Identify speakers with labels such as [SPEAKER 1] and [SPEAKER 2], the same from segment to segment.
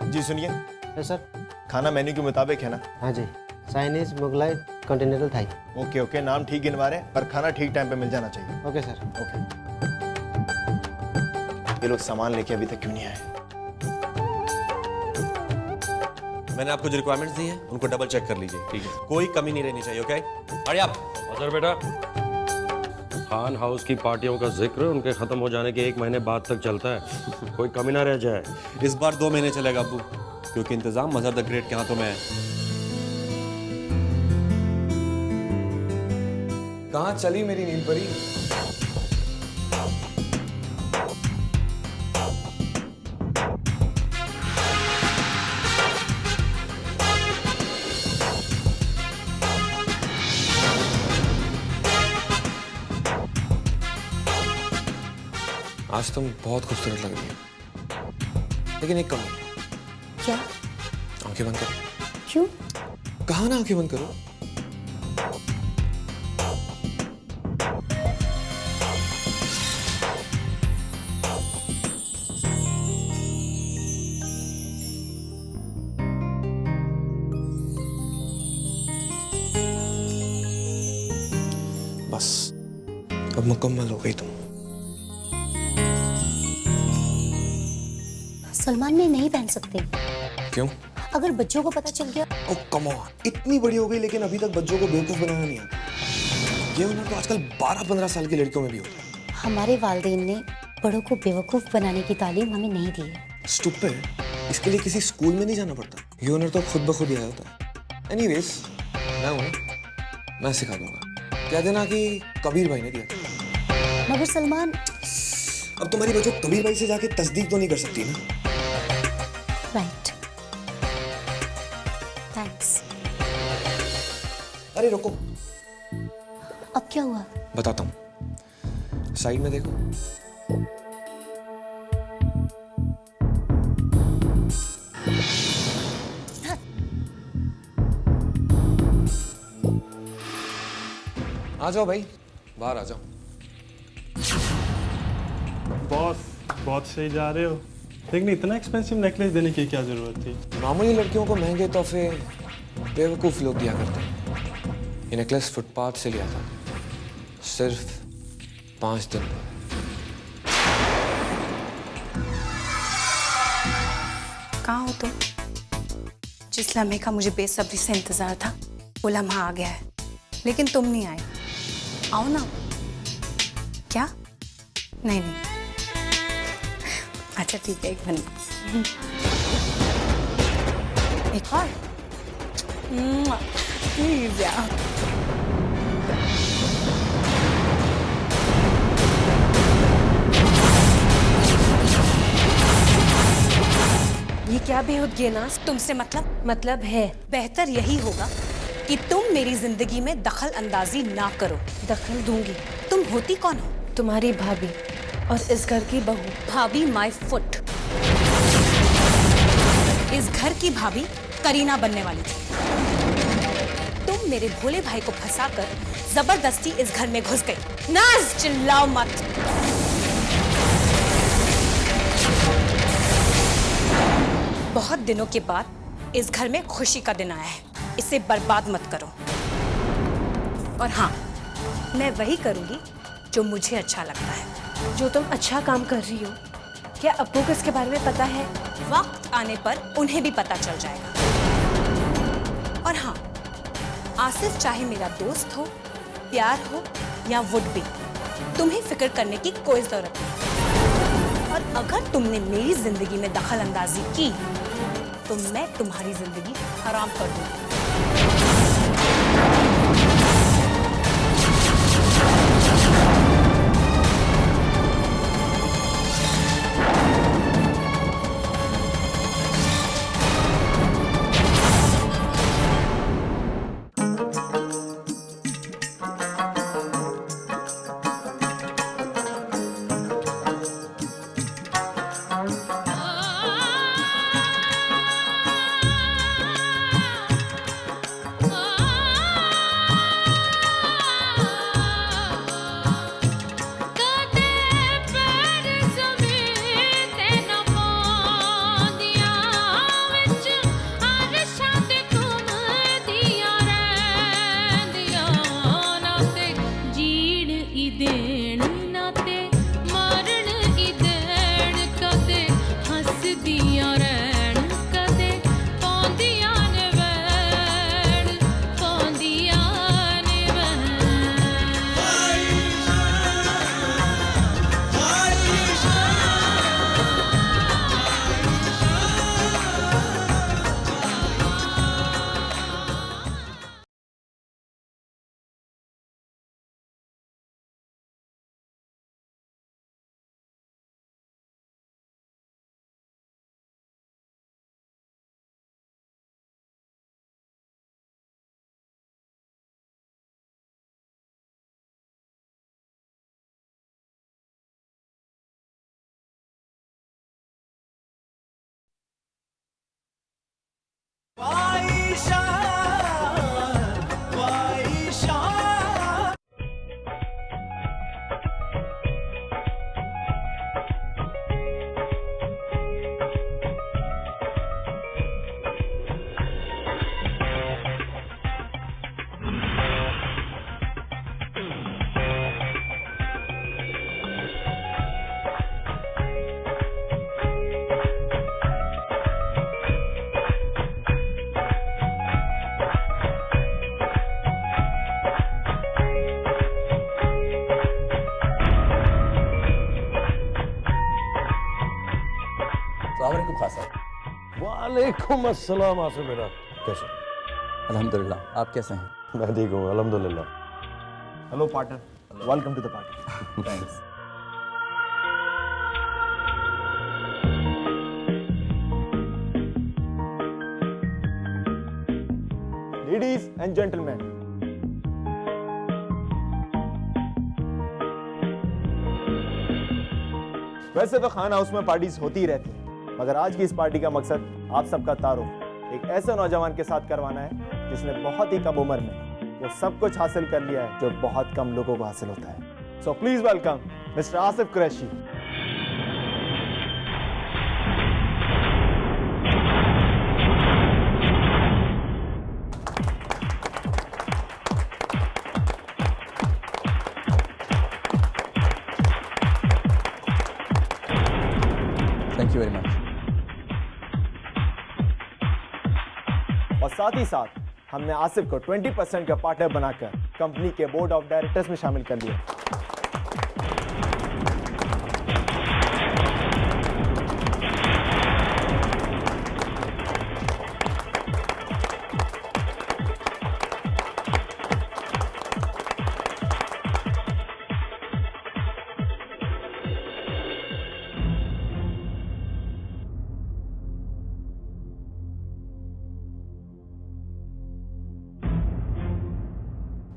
[SPEAKER 1] जी सुनिए।
[SPEAKER 2] Yes sir.
[SPEAKER 1] खाना menu के मुताबिक है ना?
[SPEAKER 2] हाँ जी, Chinese, Mughlai, continental, Thai.
[SPEAKER 1] Okay okay, नाम ठीक गिनवा रहे हैं पर खाना ठीक टाइम पे मिल जाना चाहिए।
[SPEAKER 2] Okay sir.
[SPEAKER 1] ओके। ये लोग सामान लेके अभी तक क्यों नहीं आए?
[SPEAKER 3] मैंने आपको जो रिक्वायरमेंट्स दी है उनको डबल चेक कर लीजिए, ठीक है? कोई कमी नहीं रहनी चाहिए, ओके? अरे आप
[SPEAKER 4] सर बेटा, खान हाउस की पार्टियों का जिक्र उनके खत्म हो जाने के 1 महीने बाद तक चलता है, कोई कमी ना रह जाए।
[SPEAKER 3] इस बार 2 महीने चलेगा अब्बू, क्योंकि इंतजाम मजहर द ग्रेट के हाथों में है।
[SPEAKER 5] कहाँ चली मेरी नींद परी? आज तुम बहुत खूबसूरत लग रही हो, लेकिन एक कमी है।
[SPEAKER 6] क्या?
[SPEAKER 5] आंखें बंद करो।
[SPEAKER 6] क्यों?
[SPEAKER 5] कहा ना आंखें बंद करो। बस अब मुकम्मल हो गई तुम।
[SPEAKER 6] सलमान, मैं नहीं पहन सकते।
[SPEAKER 5] क्यों?
[SPEAKER 6] अगर बच्चों को पता चल गया।
[SPEAKER 5] ओह कम ऑन, इतनी बड़ी हो गई लेकिन अभी तक बच्चों को बेवकूफ बनाना नहीं आता। ये हुनर तो आजकल 12-15 साल की लड़कियों में भी होता है।
[SPEAKER 6] हमारे वालिदैन ने बड़ों को बेवकूफ बनाने की तालीम हमें नहीं दी है।
[SPEAKER 5] स्टूपिड, इसके लिए किसी स्कूल में नहीं जाना पड़ता। ये हुनर तो खुद ब खुद ही आया होता है। एनीवेज, मैं हूं ना, मैं सिखा दूंगा। कह देना कि कबीर भाई ने दिया था।
[SPEAKER 6] मगर सलमान,
[SPEAKER 5] अब तुम्हारी बच्चों कबीर भाई से जाके तस्दीक तो नहीं कर सकती ना?
[SPEAKER 6] Right, thanks.
[SPEAKER 5] अरे रुको,
[SPEAKER 6] अब क्या हुआ?
[SPEAKER 5] बताता हूँ। साइड में देखो। आ जाओ भाई, बाहर आ जाओ।
[SPEAKER 7] बॉस, बहुत सही जा रहे हो, लेकिन इतना एक्सपेंसिव नेकलेस देने की क्या जरूरत थी?
[SPEAKER 5] मामूली लड़कियों को महंगे तोहफे बेवकूफ लोग दिया करते हैं। ये नेकलेस फुटपाथ से लिया था, सिर्फ 5 दिन।
[SPEAKER 8] कहाँ हो तुम? जिस लम्हे का मुझे बेसब्री से इंतजार था वो लम्हा आ गया है, लेकिन तुम नहीं आए। आओ ना। क्या? नहीं नहीं, अच्छा ठीक है, एक मिनट। एक और प्लीज यार। ये क्या बेहूदगी नाज? तुमसे मतलब है बेहतर यही होगा कि तुम मेरी जिंदगी में दखल अंदाजी ना करो। दखल दूंगी? तुम होती कौन हो? तुम्हारी भाभी और इस घर की बहू। भाभी माय फुट। इस घर की भाभी करीना बनने वाली थी। तुम मेरे भोले भाई को फंसाकर जबरदस्ती इस घर में घुस गई। नाज, चिल्लाओ मत। बहुत दिनों के बाद इस घर में खुशी का दिन आया है, इसे बर्बाद मत करो। और हाँ, मैं वही करूंगी जो मुझे अच्छा लगता है। जो तुम अच्छा काम कर रही हो, क्या अब्बू को इसके बारे में पता है? वक्त आने पर उन्हें भी पता चल जाएगा। और हाँ, आसिफ चाहे मेरा दोस्त हो, प्यार हो या वुड बी, तुम्हें फिक्र करने की कोई जरूरत नहीं। और अगर तुमने मेरी जिंदगी में दखल अंदाजी की तो मैं तुम्हारी जिंदगी हराम कर दूंगी।
[SPEAKER 9] देन नाते मारन ई देन कदे हसदियां रहन कदे पौंदियां ने वैन पौंदियां ने वैन
[SPEAKER 4] वालेकुम अस्सलाम आसिफ बेटा, कैसे?
[SPEAKER 10] अल्हम्दुलिल्लाह, आप कैसे हैं?
[SPEAKER 4] मैं ठीक हूँ अल्हम्दुलिल्लाह।
[SPEAKER 1] Hello partner, welcome to the party.
[SPEAKER 10] Thanks.
[SPEAKER 1] Ladies and gentleman, वैसे तो खान हाउस में पार्टीज होती ही रहती हैं, मगर आज की इस पार्टी का मकसद आप सबका तारुफ एक ऐसे नौजवान के साथ करवाना है जिसने बहुत ही कम उम्र में वो सब कुछ हासिल कर लिया है जो बहुत कम लोगों को हासिल होता है। So please welcome mister Asif Qureshi.
[SPEAKER 10] Thank you very much.
[SPEAKER 1] और साथ ही साथ हमने आसिफ को 20% का पार्टनर बनाकर कंपनी के बोर्ड ऑफ डायरेक्टर्स में शामिल कर लिया।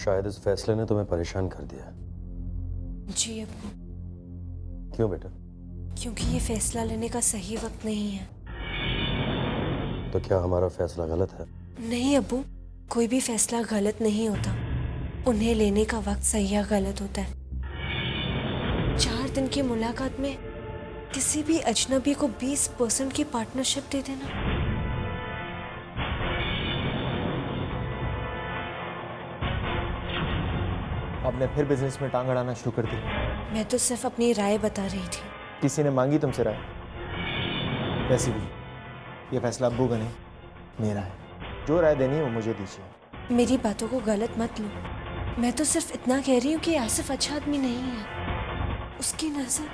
[SPEAKER 4] शायद इस फैसले ने तुम्हें परेशान कर दिया।
[SPEAKER 8] जी अब्बू,
[SPEAKER 4] क्यों बेटा?
[SPEAKER 8] क्योंकि ये फैसला लेने का सही वक्त नहीं है।
[SPEAKER 4] तो क्या हमारा फैसला गलत है?
[SPEAKER 8] नहीं अब्बू, कोई भी फैसला गलत नहीं होता, उन्हें लेने का वक्त सही या गलत होता है। 4 दिन की मुलाकात में किसी भी अजनबी को 20% की पार्टनरशिप दे देना,
[SPEAKER 1] आपने फिर बिजनेस में टांग अड़ाना शुरू कर दी।
[SPEAKER 8] मैं तो सिर्फ अपनी राय बता रही थी।
[SPEAKER 1] किसी ने मांगी तुमसे राय? वैसे भी ये फैसला अब्बू का नहीं, मेरा है। जो राय देनी है वो मुझे दीजिए।
[SPEAKER 8] मेरी बातों को गलत मत लो, मैं तो सिर्फ इतना कह रही हूँ कि आसिफ अच्छा आदमी नहीं है। उसकी नजर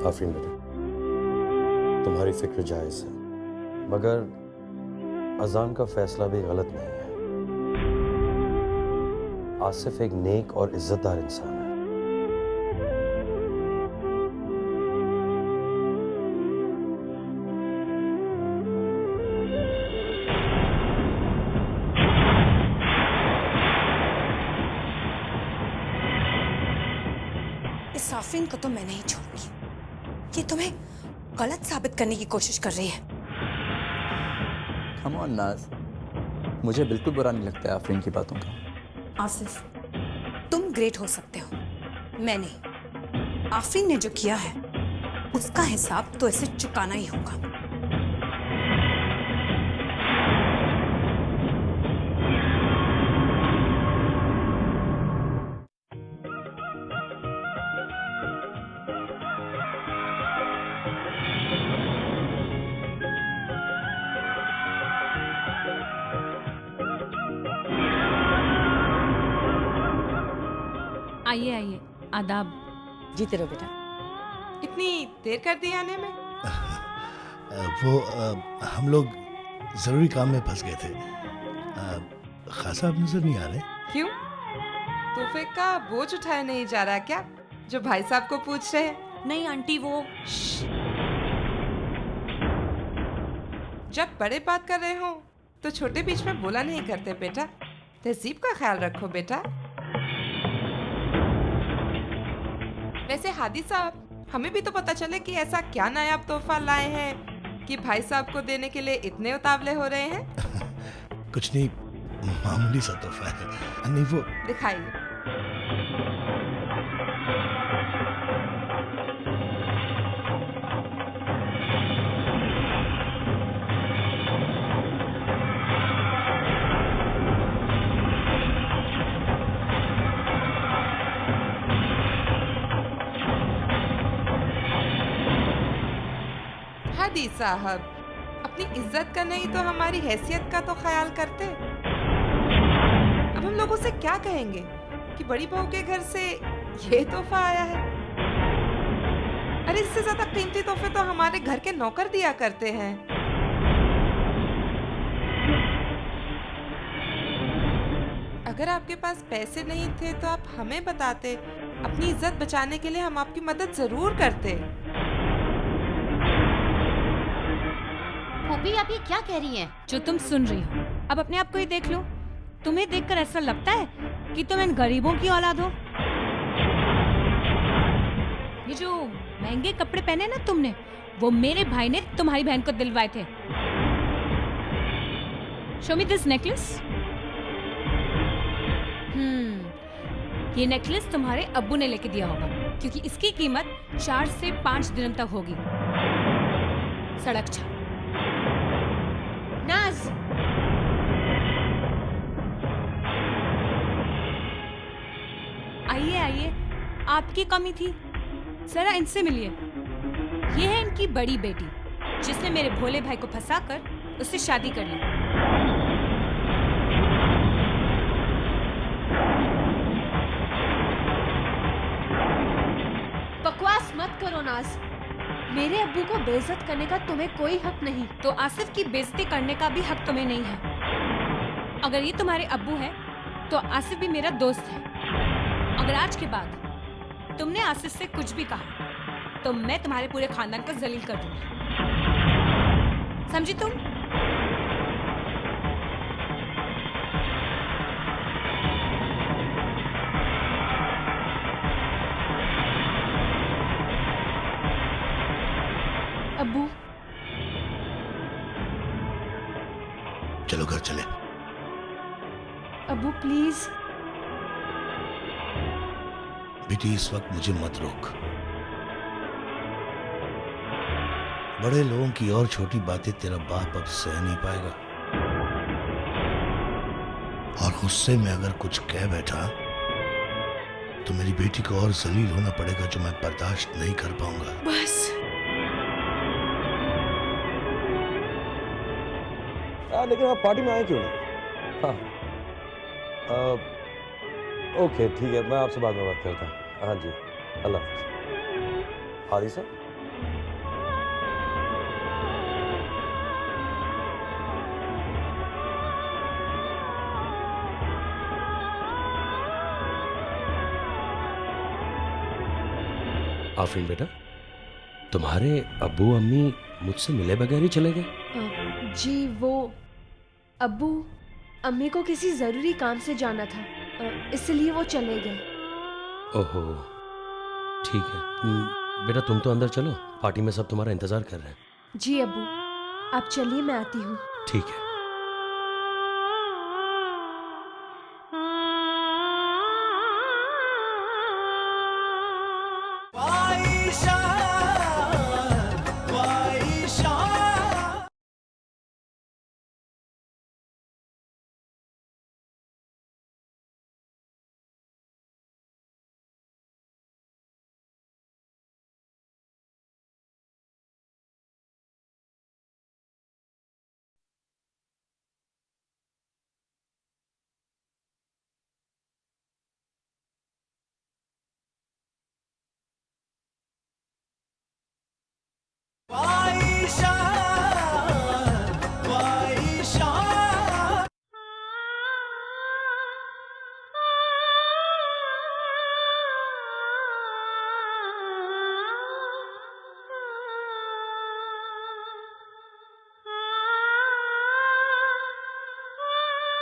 [SPEAKER 4] आफरीन बेटा, तुम्हारी फिक्र जायज है, मगर अजान का फैसला भी गलत नहीं है। आसिफ एक नेक और इज्जतदार इंसान है।
[SPEAKER 8] इस आफरीन को तो मैं नहीं छोड़ूंगी, ये तुम्हें गलत साबित करने की कोशिश कर रही है।
[SPEAKER 10] कम ऑन नाज, मुझे बिल्कुल बुरा नहीं लगता है आफरीन की बातों का।
[SPEAKER 8] आसिफ, तुम ग्रेट हो सकते हो, मैं नहीं। आफरीन ने जो किया है उसका हिसाब तो इसे चुकाना ही होगा। आइए आइए, आदाब।
[SPEAKER 11] जीते रहो बेटा। इतनी देर कर दी आने में?
[SPEAKER 12] हम लोग जरूरी काम में फंस गए थे। खासा आप नजर नहीं आ रहे।
[SPEAKER 11] क्यों? तोहफे का बोझ उठाया नहीं जा रहा क्या, जो भाई साहब को पूछ रहे हैं?
[SPEAKER 8] नहीं आंटी, वो
[SPEAKER 11] जब बड़े बात कर रहे हो तो छोटे बीच में बोला नहीं करते बेटा। तहजीब का ख्याल रखो बेटा। वैसे हादी साहब, हमें भी तो पता चले कि ऐसा क्या नायाब तोहफा लाए हैं कि भाई साहब को देने के लिए इतने उतावले हो रहे हैं।
[SPEAKER 12] कुछ नहीं, मामूली सा तोहफा है। नहीं वो
[SPEAKER 11] दिखाइए। हादी साहब, अपनी इज्जत का नहीं तो हमारी हैसियत का तो ख्याल करते। अब हम लोगों से क्या कहेंगे कि बड़ी बहू के घर से ये तोहफा आया है। अरे इससे ज्यादा कीमती तोहफे तो हमारे घर के नौकर दिया करते हैं। अगर आपके पास पैसे नहीं थे तो आप हमें बताते, अपनी इज्जत बचाने के लिए हम आपकी मदद जरूर करते।
[SPEAKER 6] भाभी आप ये क्या कह रही हैं?
[SPEAKER 8] जो तुम सुन रही हो, अब अपने आप को ही देख लो। तुम्हें देखकर ऐसा लगता है कि तुम इन गरीबों की औलाद हो। ये जो महंगे कपड़े पहने ना तुमने, वो मेरे भाई ने तुम्हारी बहन को दिलवाए थे। Show me this necklace. ये नेकलेस तुम्हारे अब्बू ने लेके दिया होगा, क्योंकि इसकी कीमत 4 से 5 दिनों तक होगी। सड़क छाप।
[SPEAKER 6] नाज,
[SPEAKER 8] आइए आइए, आपकी कमी थी, जरा इनसे मिलिए। ये है इनकी बड़ी बेटी, जिसने मेरे भोले भाई को फंसाकर उससे शादी कर ली।
[SPEAKER 6] बकवास मत करो नाज। मेरे अब्बू को बेइज्जत करने का तुम्हें कोई हक नहीं।
[SPEAKER 8] तो आसिफ की बेइज्जती करने का भी हक तुम्हें नहीं है। अगर ये तुम्हारे अब्बू है तो आसिफ भी मेरा दोस्त है। अगर आज के बाद तुमने आसिफ से कुछ भी कहा तो मैं तुम्हारे पूरे खानदान को जलील कर दूंगी। समझी तुम?
[SPEAKER 6] अब्बू,
[SPEAKER 12] चलो घर चले।
[SPEAKER 6] अब्बू प्लीज।
[SPEAKER 12] बेटी इस वक्त मुझे मत रोक। बड़े लोगों की और छोटी बातें तेरा बाप अब सह नहीं पाएगा, और गुस्से में अगर कुछ कह बैठा तो मेरी बेटी को और जलील होना पड़ेगा, जो मैं बर्दाश्त नहीं कर पाऊंगा।
[SPEAKER 6] बस।
[SPEAKER 4] लेकिन आप पार्टी में आए क्यों नहीं? हाँ ओके ठीक है, मैं आपसे बाद में बात करता हूँ। हाँ जी, अल्लाह हाफिज़। हादी साहब, आफरीन बेटा, तुम्हारे अब्बू अम्मी मुझसे मिले बगैर ही चले गए?
[SPEAKER 6] जी वो अब्बू अम्मी को किसी जरूरी काम से जाना था, इसलिए वो चले गए।
[SPEAKER 4] ओहो ठीक है। बेटा तुम तो अंदर चलो, पार्टी में सब तुम्हारा इंतजार कर रहे हैं।
[SPEAKER 6] जी अब्बू, आप चलिए, मैं आती हूँ।
[SPEAKER 4] ठीक है।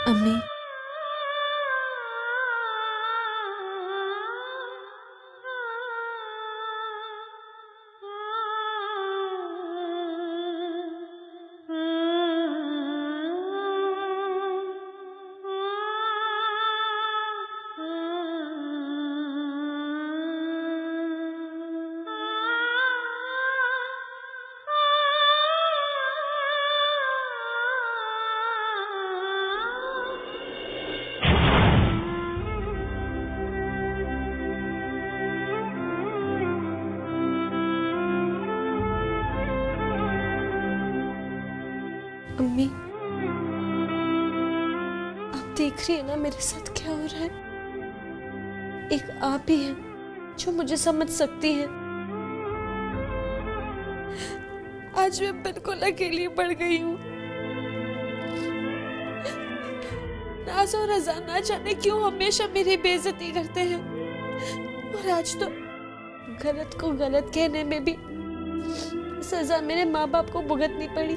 [SPEAKER 6] अम्मी, अम्मी, आप देख रही है ना मेरे साथ क्या हो रहा है। एक आप ही है जो मुझे समझ सकती है। आज मैं बिल्कुल अकेली पड़ गई हूँ। नाज और रज़ा ना जाने क्यों हमेशा मेरी बेइज्जती करते हैं, और आज तो गलत को गलत कहने में भी सजा मेरे माँ बाप को भुगतनी पड़ी।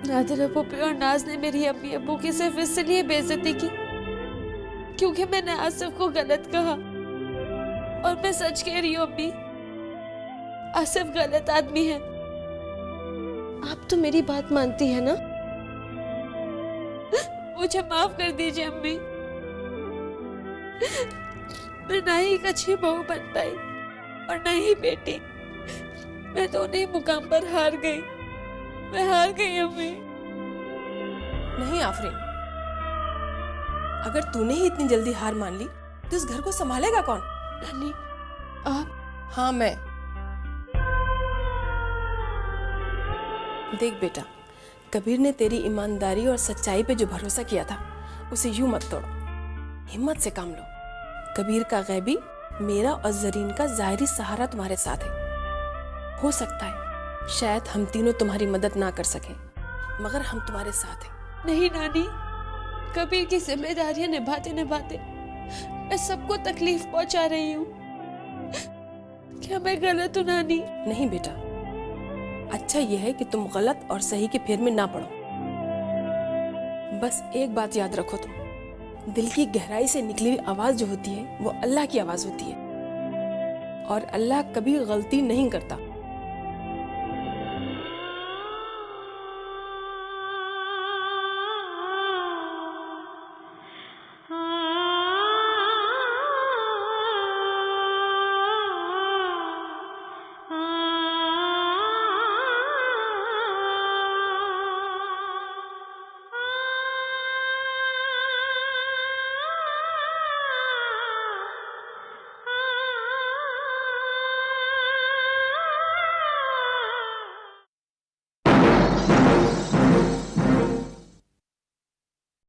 [SPEAKER 6] नादिरा पुप्पी और नाज ने मेरी अम्मी अब्बू की सिर्फ इसलिए बेइज्जती की क्योंकि मैंने आसिफ को गलत कहा, और मैं सच कह रही हूँ अम्मी, आसिफ गलत आदमी है। आप तो मेरी बात मानती है ना? मुझे माफ कर दीजिए अम्मी। मैं ना ही एक अच्छी बहू बन पाई और ना ही बेटी। मैं दोनों ही मुकाम पर हार गई। मैं हार गई अम्मी।
[SPEAKER 13] नहीं आफरीन, अगर तूने ही इतनी जल्दी हार मान ली तो इस घर को संभालेगा कौन?
[SPEAKER 6] नानी, आप?
[SPEAKER 13] हाँ, मैं। देख बेटा, कबीर ने तेरी ईमानदारी और सच्चाई पे जो भरोसा किया था उसे यूं मत तोड़ो, हिम्मत से काम लो। कबीर का गैबी, मेरा और जरीन का ज़ाहिरी सहारा तुम्हारे साथ है। हो सकता है शायद हम तीनों तुम्हारी मदद ना कर सके, मगर हम तुम्हारे साथ हैं।
[SPEAKER 6] नहीं नानी, कबीर की जिम्मेदारियां निभाते निभाते मैं सबको तकलीफ पहुंचा रही हूँ। क्या मैं गलत हूँ नानी?
[SPEAKER 13] नहीं बेटा, अच्छा यह है कि तुम गलत और सही के फेर में ना पड़ो। बस एक बात याद रखो, तुम दिल की गहराई से निकली हुई आवाज जो होती है वो अल्लाह की आवाज होती है, और अल्लाह कभी गलती नहीं करता।